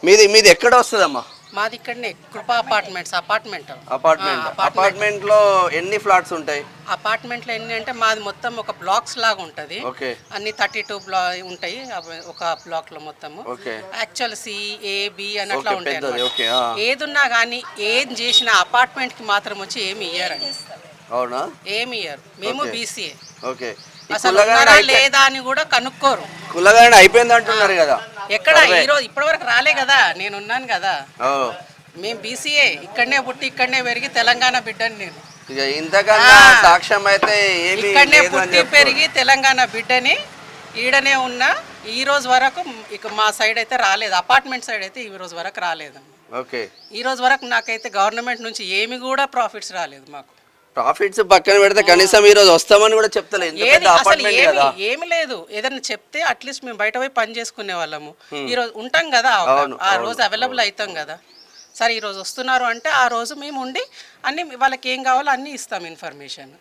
మీది ఎక్కడ వస్తుందమ్మా? మాది ఇక్కడనే కృపా అపార్ట్మెంట్ అపార్ట్మెంట్ లో ఎన్ని ఫ్లాట్స్ ఉంటాయి? అపార్ట్మెంట్లో ఎన్ని అంటే మాది మొత్తం ఒక బ్లాక్స్ లాగా ఉంటుంది. ఓకే. అన్ని 32 ఉంటాయి ఒక బ్లాక్ లో మొత్తము. యాక్చువల్ CAB అని అట్లా ఉంటాయి. ఏదున్నా కానీ ఏం చేసినా అపార్ట్మెంట్ కి మాత్రం వచ్చి ఏమి ఇయ్యారండి. అవునా? ఏమి ఇయ్యారు. మేము BCA. ఓకే. అసలు ఉన్నారా లేదా అని కూడా కనుక్కోరు. కులగణన అయిపోయింది అంటున్నారు కదా? ఎక్కడ ఈరోజు ఇప్పటివరకు రాలే కదా, నేను ఉన్నాను కదా. మేము BCA ఇక్కడనే పుట్టి ఇక్కడనే పెరిగి తెలంగాణ బిడ్డని నేను. ఇంతకన్నా సాక్ష్యం అయితే ఇక్కడనే పుట్టి పెరిగి తెలంగాణ బిడ్డని, ఈడనే ఉన్నా. ఈ రోజు వరకు ఇక మా సైడ్ అయితే రాలేదు, అపార్ట్మెంట్ సైడ్ అయితే ఈ రోజు వరకు రాలేదు. ఓకే. ఈ రోజు వరకు నాకైతే గవర్నమెంట్ నుంచి ఏమి కూడా ప్రాఫిట్స్ రాలేదు. మాకు ప్రాఫిట్స్ పక్కన పెడితే కనీసం ఈ రోజు వస్తామని కూడా చెప్తలేదు. ఏమి లేదు. ఏదైనా చెప్తే అట్లీస్ట్ మేము బయట పోయి పని చేసుకునే వాళ్ళము. ఈ రోజు ఉంటాం కదా, ఆ రోజు అవైలబుల్ అవుతాం కదా. సరే ఈ రోజు వస్తున్నారు అంటే ఆ రోజు మేము ఉండి అన్ని వాళ్ళకి ఏం కావాలో అన్ని ఇస్తాం ఇన్ఫర్మేషన్.